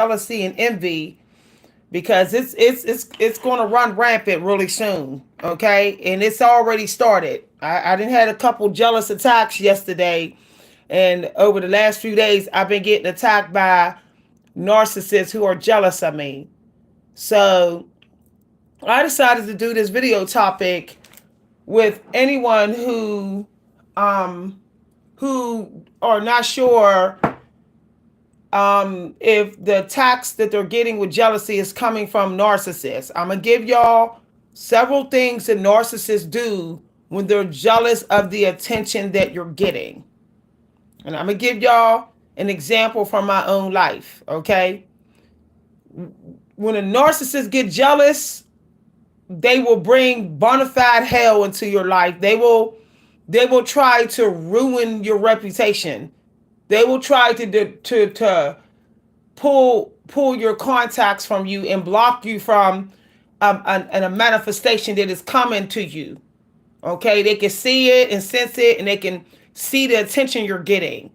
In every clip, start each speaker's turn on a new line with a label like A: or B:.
A: jealousy and envy because it's going to run rampant really soon. Okay, and it's already started. I didn't had a couple jealous attacks yesterday, and over the last few days, I've been getting attacked by narcissists who are jealous of me. So I decided to do this video topic with anyone um who are not sure if the attacks that they're getting with jealousy is coming from narcissists. I'm gonna give y'all several things that narcissists do when they're jealous of the attention that you're getting. And I'm gonna give y'all an example from my own life, okay? When a narcissist get jealous, they will bring bona fide hell into your life. They will try to ruin your reputation. They will try to pull your contacts from you and block you from a manifestation that is coming to you. Okay, they can see it and sense it, and they can see the attention you're getting,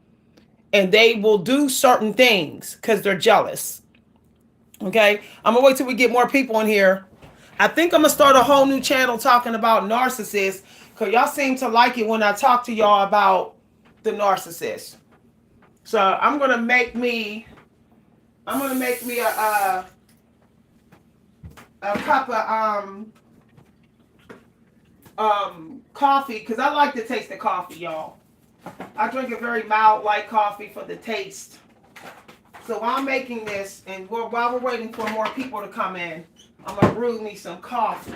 A: and they will do certain things because they're jealous. Okay, I'm gonna wait till we get more people in here. I think I'm gonna start a whole new channel talking about narcissists because y'all seem to like it when I talk to y'all about the narcissist. So I'm gonna make me a cup of coffee because I like the taste of coffee, y'all. I drink a very mild, light coffee for the taste. So while I'm making this, and while we're waiting for more people to come in, I'm gonna brew me some coffee.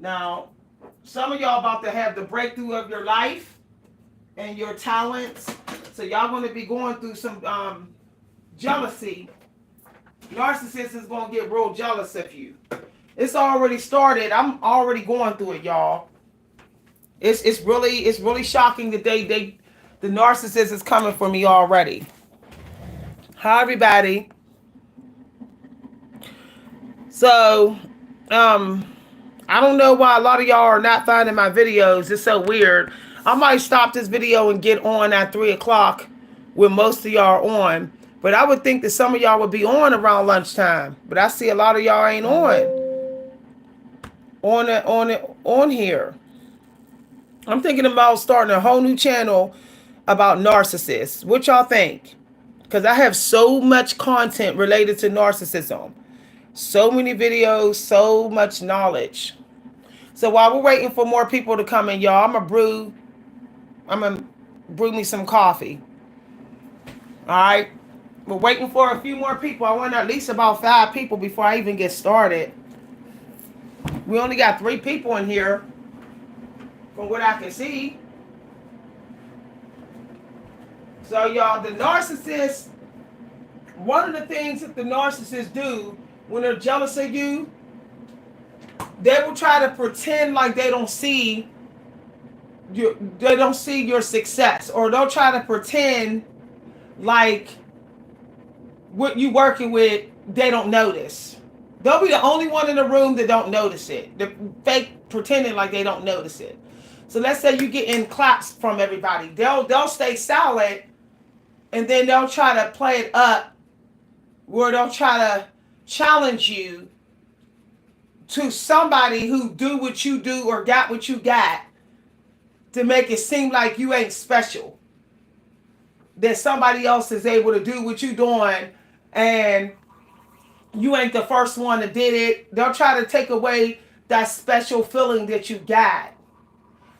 A: Now, some of y'all about to have the breakthrough of your life and your talents. So y'all gonna be going through some jealousy. Narcissist is gonna get real jealous of you. It's already started. I'm already going through it, y'all. It's really shocking that the narcissist is coming for me already. Hi everybody. So, I don't know why a lot of y'all are not finding my videos. It's so weird. I might stop this video and get on at 3 o'clock when most of y'all are on. But I would think that some of y'all would be on around lunchtime. But I see a lot of y'all ain't on here. I'm thinking about starting a whole new channel about narcissists. What y'all think? Because I have so much content related to narcissism. So many videos, so much knowledge. So while we're waiting for more people to come in, y'all, I'm gonna brew me some coffee. All right. We're waiting for a few more people. I want at least about 5 people before I even get started. We only got 3 people in here from what I can see. So y'all, the narcissist, one of the things that the narcissists do when they're jealous of you, they will try to pretend like they don't see your success, or they'll try to pretend like what you working with, they don't notice. They'll be the only one in the room that don't notice it. They're fake pretending like they don't notice it. So let's say you get in claps from everybody. They'll stay silent, and then they'll try to play it up where they'll try to challenge you to somebody who do what you do or got what you got, to make it seem like you ain't special. That somebody else is able to do what you doing, and you ain't the first one that did it. They'll try to take away that special feeling that you got.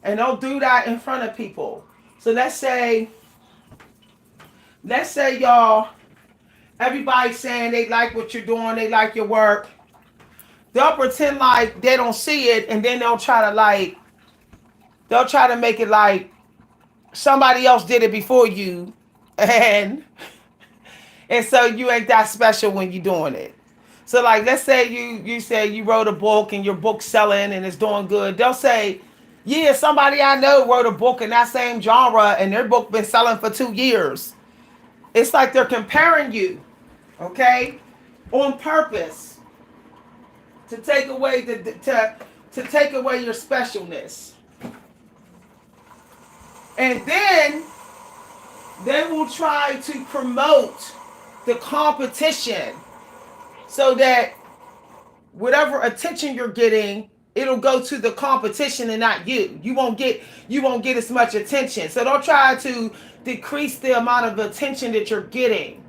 A: And they'll do that in front of people. So let's say y'all, everybody's saying they like what you're doing, they like your work. They'll pretend like they don't see it, and then they'll try to make it like somebody else did it before you, and so you ain't that special when you're doing it. So like, let's say you say you wrote a book and your book's selling and it's doing good. They'll say, yeah, somebody I know wrote a book in that same genre and their book been selling for 2 years. It's like they're comparing you, okay, on purpose to take away to take away your specialness. And then they will try to promote the competition, so that whatever attention you're getting, it'll go to the competition and not you. You won't get as much attention. So don't try to decrease the amount of attention that you're getting.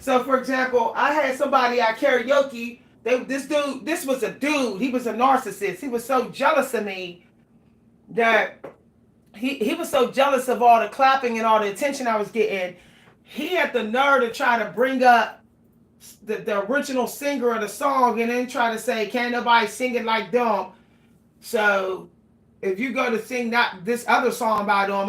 A: So for example, I had somebody at karaoke. This was a dude. He was a narcissist. He was so jealous of me that he was so jealous of all the clapping and all the attention I was getting. He had the nerve to try to bring up the original singer of the song and then try to say, can't nobody sing it like them. So if you go to sing not this other song by them,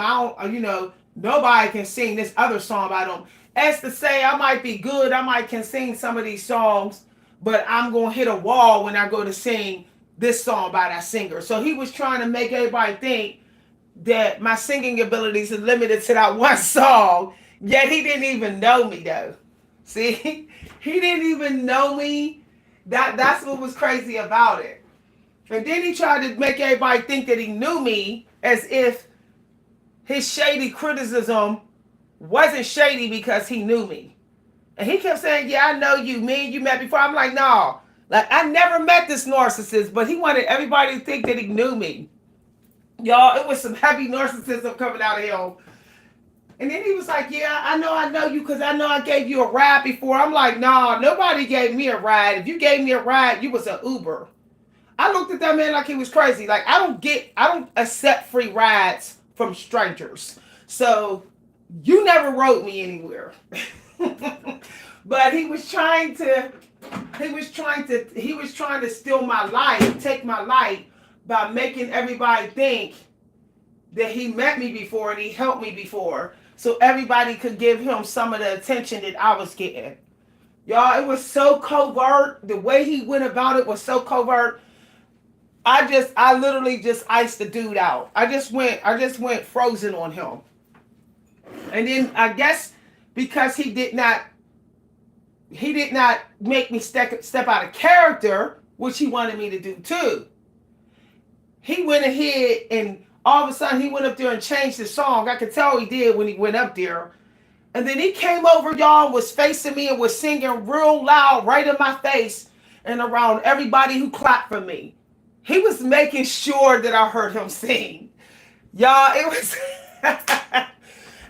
A: nobody can sing this other song by them. As to say, I might be good, can sing some of these songs, but I'm going to hit a wall when I go to sing this song by that singer. So he was trying to make everybody think that my singing abilities are limited to that one song, yet he didn't even know me though. See, he didn't even know me. That's what was crazy about it. And then he tried to make everybody think that he knew me, as if his shady criticism wasn't shady because he knew me. And he kept saying, yeah, I know you. Me and you met before. I'm like, no. Like, I never met this narcissist, but he wanted everybody to think that he knew me. Y'all, it was some heavy narcissism coming out of him. And then he was like, yeah, I know you because I know I gave you a ride before. I'm like, nah, nobody gave me a ride. If you gave me a ride, you was an Uber. I looked at that man like he was crazy. Like, I don't accept free rides from strangers. So you never rode me anywhere. But he was trying to steal my life, take my life, by making everybody think that he met me before and he helped me before, so everybody could give him some of the attention that I was getting. Y'all, it was so covert. The way he went about it was so covert. I literally just iced the dude out. I just went frozen on him. And then I guess because he did not make me step out of character, which he wanted me to do too. He went ahead and all of a sudden he went up there and changed the song. I could tell he did when he went up there. And then he came over, y'all, and was facing me and was singing real loud right in my face and around everybody who clapped for me. He was making sure that I heard him sing. Y'all, it was...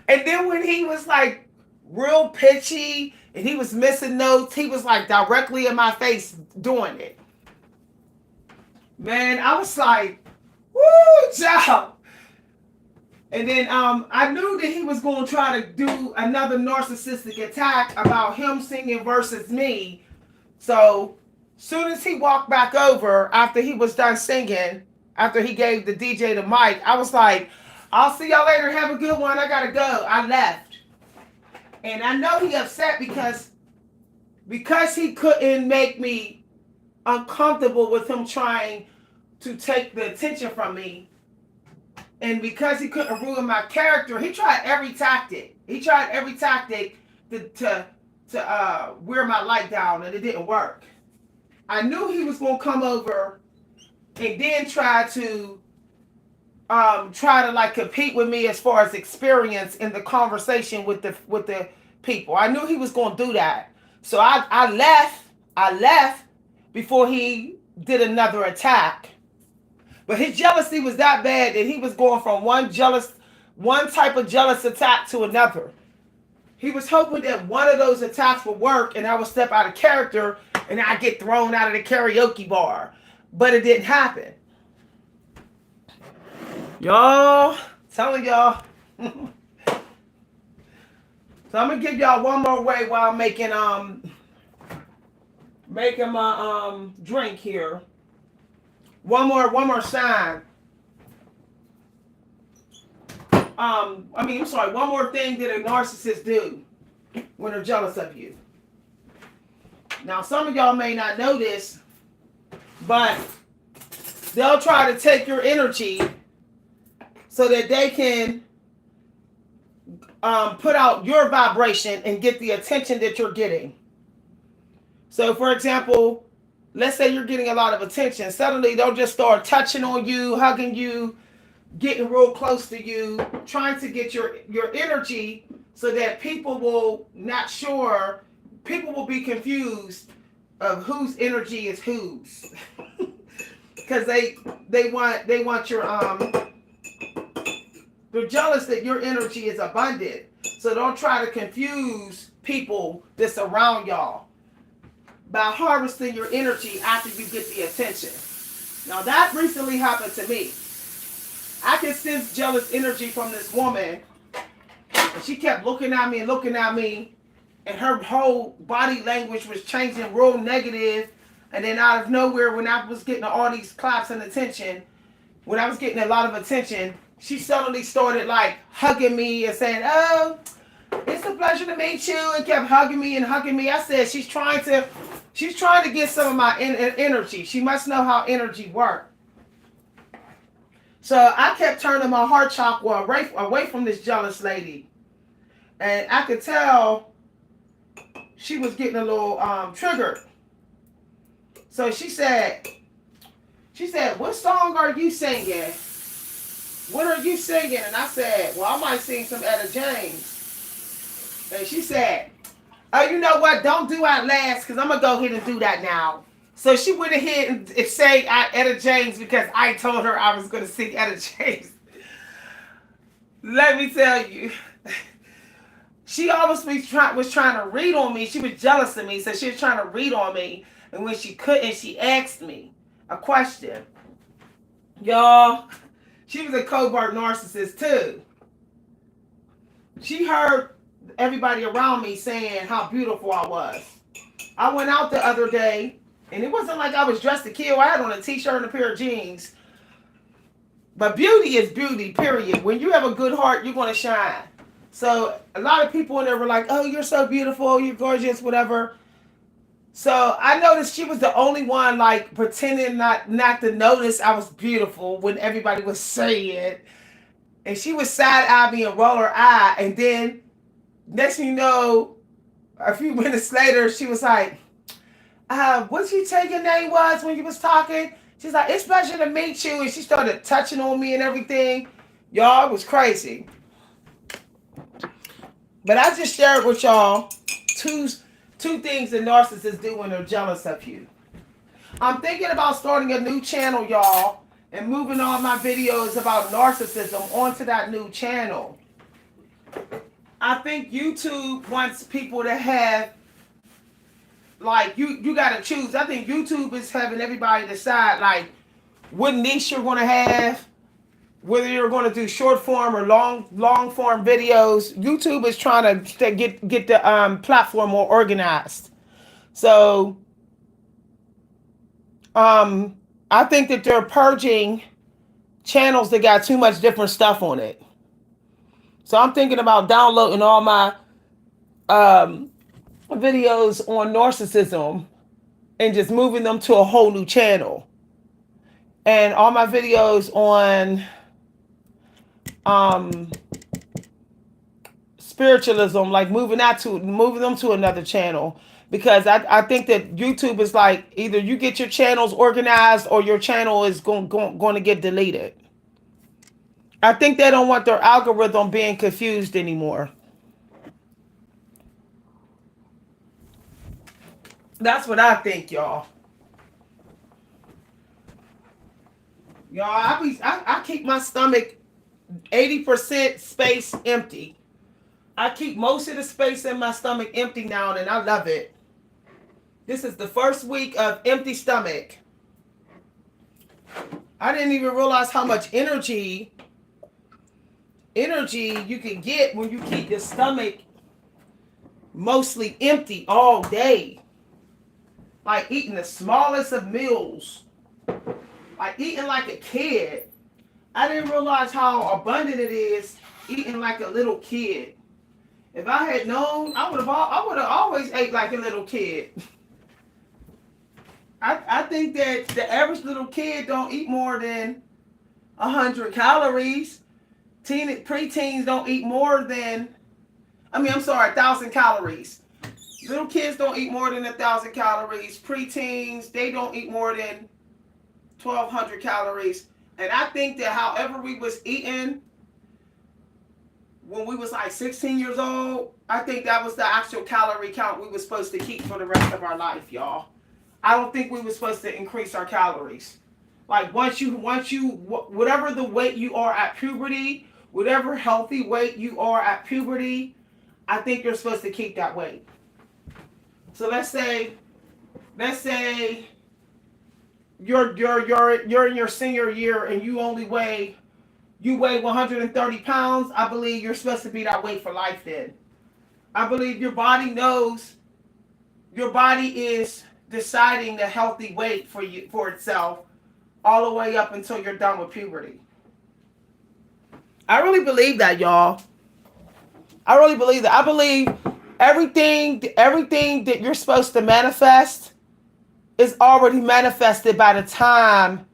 A: And then when he was like real pitchy and he was missing notes, he was like directly in my face doing it. Man, I was like, woo, job. And then I knew that he was going to try to do another narcissistic attack about him singing versus me. So soon as he walked back over after he was done singing, after he gave the DJ the mic, I was like, I'll see y'all later. Have a good one. I got to go. I left. And I know he upset because he couldn't make me uncomfortable with him trying to take the attention from me. And because he couldn't ruin my character, he tried every tactic. To wear my light down, and it didn't work. I knew he was going to come over and then try to like compete with me as far as experience in the conversation with the people. I knew he was going to do that. So I left before he did another attack. But his jealousy was that bad that he was going from one type of jealous attack to another. He was hoping that one of those attacks would work and I would step out of character and I'd get thrown out of the karaoke bar. But it didn't happen. Y'all, telling y'all. So I'm gonna give y'all one more way while I'm making my drink here. One more sign. One more thing that a narcissist do when they're jealous of you. Now, some of y'all may not know this, but they'll try to take your energy so that they can put out your vibration and get the attention that you're getting. So, for example, let's say you're getting a lot of attention. Suddenly, they'll just start touching on you, hugging you, getting real close to you, trying to get your energy so that people will not sure, people will be confused of whose energy is whose. Because they want your they're jealous that your energy is abundant. So don't try to confuse people that surround y'all by harvesting your energy after you get the attention. Now that recently happened to me. I could sense jealous energy from this woman, and she kept looking at me and looking at me, and her whole body language was changing real negative. And then out of nowhere, when I was getting all these claps and attention, when I was getting a lot of attention, she suddenly started like hugging me and saying, "Oh, it's a pleasure to meet you," and kept hugging me and hugging me. I said, she's trying to get some of my energy. She must know how energy works. So I kept turning my heart chakra away from this jealous lady. And I could tell she was getting a little triggered. So she said, "What song are you singing? What are you singing?" And I said, "Well, I might sing some Etta James." And she said, "Oh, you know what? Don't do that last, because I'm going to go ahead and do that now." So she went ahead and sang Etta James because I told her I was going to sing Etta James. Let me tell you, she always was trying to read on me. She was jealous of me, so she was trying to read on me. And when she couldn't, she asked me a question. Y'all, she was a covert narcissist too. She heard everybody around me saying how beautiful I was. I went out the other day, and it wasn't like I was dressed to kill. I had on a t-shirt and a pair of jeans. But beauty is beauty, period. When you have a good heart, you're going to shine. So a lot of people in there were like, "Oh, you're so beautiful, you're gorgeous, whatever." So I noticed she was the only one like pretending not to notice I was beautiful when everybody was saying it. And she would side-eye me and roll her eye. And then next thing you know, a few minutes later, she was like, "What you take your name was when you was talking?" She's like, "It's a pleasure to meet you." And she started touching on me and everything. Y'all, it was crazy. But I just shared with y'all two things that narcissists do when they're jealous of you. I'm thinking about starting a new channel, y'all, and moving all my videos about narcissism onto that new channel. I think YouTube wants people to have, like, you got to choose. I think YouTube is having everybody decide, like, what niche you're going to have, whether you're going to do short form or long form videos. YouTube is trying to get the platform more organized. So I think that they're purging channels that got too much different stuff on it. So I'm thinking about downloading all my videos on narcissism and just moving them to a whole new channel. And all my videos on spiritualism, like moving them to another channel, because I think that YouTube is like, either you get your channels organized or your channel is going to get deleted. I think they don't want their algorithm being confused anymore. That's what I think, y'all. Y'all, I keep my stomach 80% space empty. I keep most of the space in my stomach empty now, and I love it. This is the first week of empty stomach. I didn't even realize how much energy you can get when you keep your stomach mostly empty all day. Like eating the smallest of meals. Like eating like a kid. I didn't realize how abundant it is eating like a little kid. If I had known, I would have always ate like a little kid. I think that the average little kid don't eat more than 100 calories. Preteens don't eat more than, 1,000 calories. Little kids don't eat more than 1,000 calories. Preteens, they don't eat more than 1,200 calories. And I think that however we was eating when we was like 16 years old, I think that was the actual calorie count we were supposed to keep for the rest of our life, y'all. I don't think we were supposed to increase our calories. Like whatever the weight you are at puberty, whatever healthy weight you are at puberty, I think you're supposed to keep that weight. So let's say you're in your senior year and you weigh 130 pounds. I believe you're supposed to be that weight for life then. I believe your body knows, your body is deciding the healthy weight for itself all the way up until you're done with puberty. I really believe that, y'all. I really believe that. I believe everything that you're supposed to manifest is already manifested by the time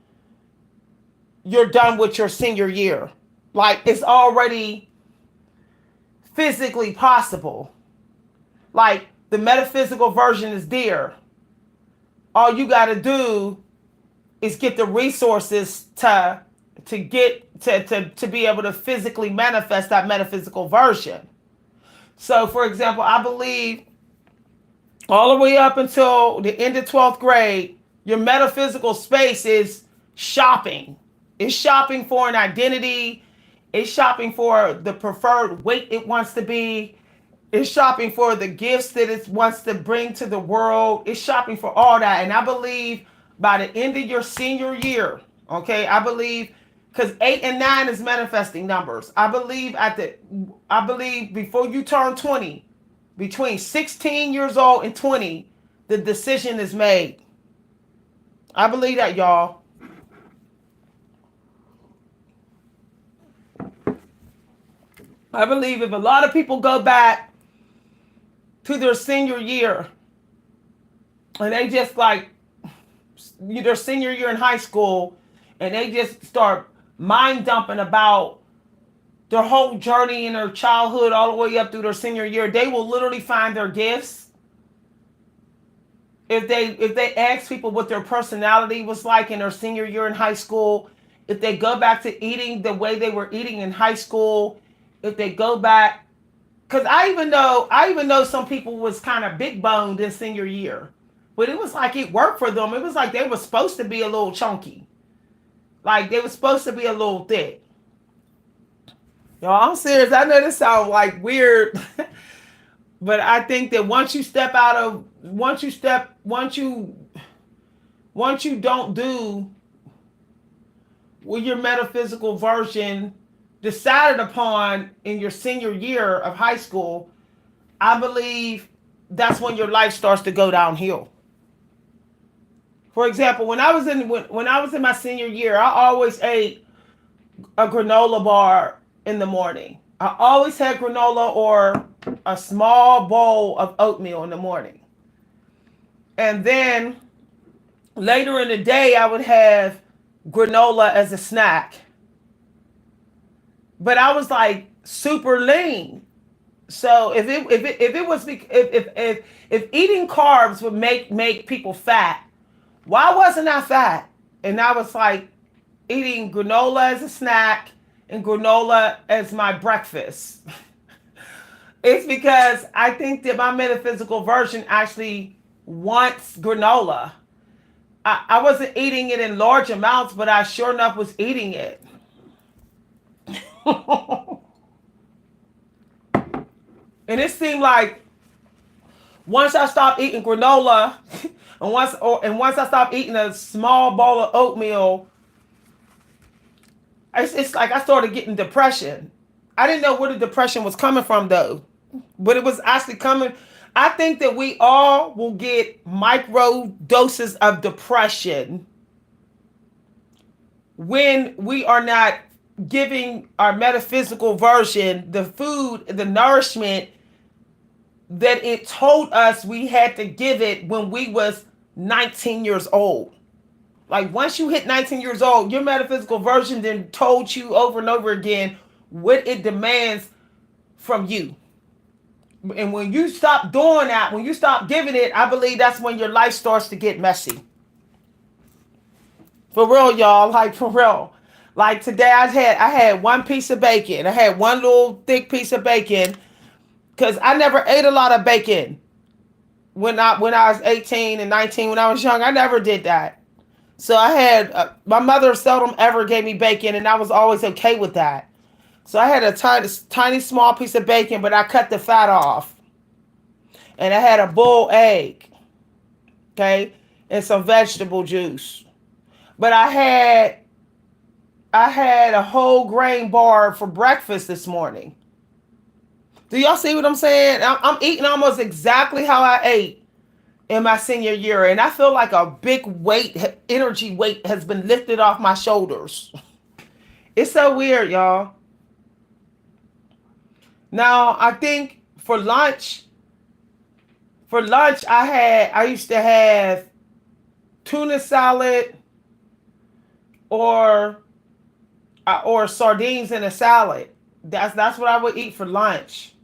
A: you're done with your senior year. Like, it's already physically possible. Like, the metaphysical version is there. All you got to do is get the resources to be able to physically manifest that metaphysical version. So, for example, I believe all the way up until the end of 12th grade, your metaphysical space is shopping. It's shopping for an identity. It's shopping for the preferred weight it wants to be. It's shopping for the gifts that it wants to bring to the world. It's shopping for all that. And I believe by the end of your senior year, okay, I believe, because 8 and 9 is manifesting numbers. I believe before you turn 20, between 16 years old and 20, the decision is made. I believe that, y'all. I believe if a lot of people go back to their senior year and they just like their senior year in high school and they just start mind dumping about their whole journey in their childhood all the way up through their senior year, they will literally find their gifts. If they ask people what their personality was like in their senior year in high school, if they go back to eating the way they were eating in high school, if they go back, because I even know some people was kind of big boned in senior year, but it was like it worked for them. It was like they were supposed to be a little chunky, like they were supposed to be a little thick. Y'all, I'm serious. I know this sounds like weird, but I think that once you don't do what your metaphysical version decided upon in your senior year of high school, I believe that's when your life starts to go downhill. For example, when I was in my senior year, I always ate a granola bar in the morning. I always had granola or a small bowl of oatmeal in the morning. And then later in the day, I would have granola as a snack. But I was like super lean. So if eating carbs would make people fat, why wasn't I fat? And I was like eating granola as a snack and granola as my breakfast. It's because I think that my metaphysical version actually wants granola. I wasn't eating it in large amounts, but I sure enough was eating it. And it seemed like once I stopped eating granola and once I stopped eating a small bowl of oatmeal, it's like I started getting depression. I didn't know where the depression was coming from though, but it was actually coming. I think that we all will get micro doses of depression when we are not giving our metaphysical version the food, the nourishment that it told us we had to give it when we was 19 years old. Like once you hit 19 years old, your metaphysical version then told you over and over again what it demands from you. And when you stop doing that, when you stop giving it, I believe that's when your life starts to get messy. For real, y'all, like for real. Like today, I had one piece of bacon. I had one little thick piece of bacon because I never ate a lot of bacon when I was 18 and 19. When I was young, I never did that. So I had my mother seldom ever gave me bacon, and I was always okay with that. So I had a tiny small piece of bacon, but I cut the fat off, and I had a bull egg, okay, and some vegetable juice. But I had a whole grain bar for breakfast this morning. Do y'all see what I'm saying? I'm eating almost exactly how I ate in my senior year, and I feel like a big energy weight has been lifted off my shoulders. It's so weird, y'all. Now, I think for lunch I used to have tuna salad or sardines in a salad. That's what I would eat for lunch.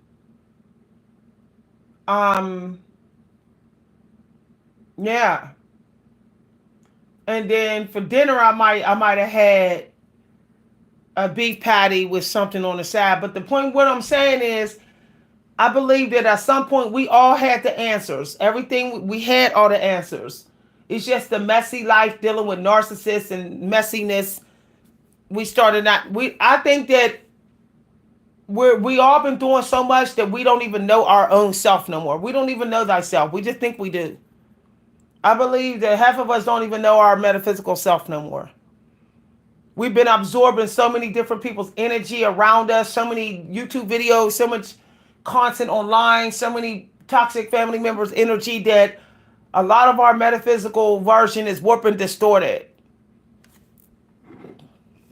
A: Um, yeah. And then for dinner I might have had a beef patty with something on the side. But the point what I'm saying is I believe that at some point we all had the answers. Everything we had all the answers. It's just the messy life dealing with narcissists and messiness. We started not we I think that we all been doing so much that we don't even know our own self no more. We don't even know thyself. We just think we do. I believe that half of us don't even know our metaphysical self no more. We've been absorbing so many different people's energy around us, so many YouTube videos, so much content online, so many toxic family members' energy that a lot of our metaphysical version is warped and distorted.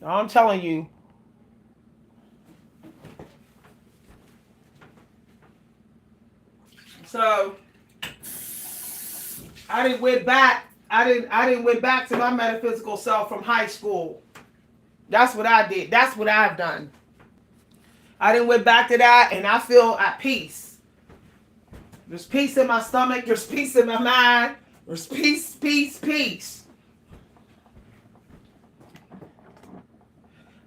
A: I'm telling you. So I didn't went back. I didn't went back to my metaphysical self from high school. That's what I did. That's what I've done. I didn't went back to that, and I feel at peace. There's peace in my stomach. There's peace in my mind. There's peace, peace, peace.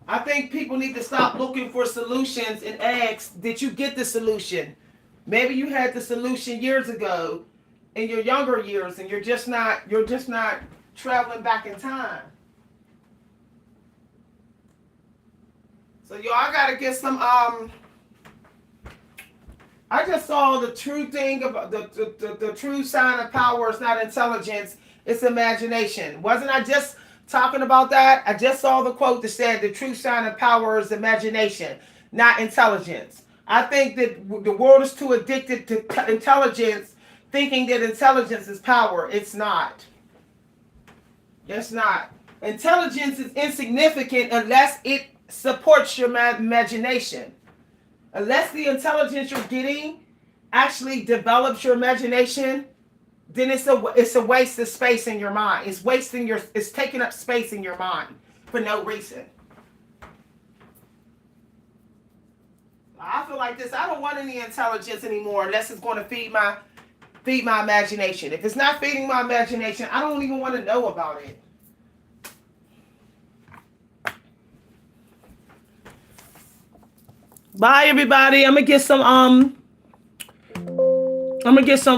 A: I think people need to stop looking for solutions and ask, did you get the solution? Maybe you had the solution years ago in your younger years, and you're just not traveling back in time. So y'all, I gotta get some. I just saw the true thing about the true sign of power is not intelligence, it's imagination. Wasn't I just talking about that? I just saw the quote that said the true sign of power is imagination, not intelligence. I think that the world is too addicted to intelligence, thinking that intelligence is power. It's not. It's not. Intelligence is insignificant unless it supports your imagination. Unless the intelligence you're getting actually develops your imagination, then it's a waste of space in your mind. It's taking up space in your mind for no reason. I feel like this. I don't want any intelligence anymore unless it's going to feed my imagination. If it's not feeding my imagination, I don't even want to know about it. Bye everybody. I'm gonna get some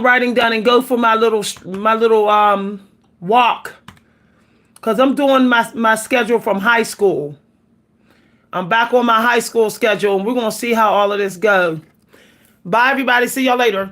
A: writing done and go for my little walk, because I'm doing my schedule from high school. I'm back on my high school schedule, and we're gonna see how all of this goes. Bye everybody. See y'all later.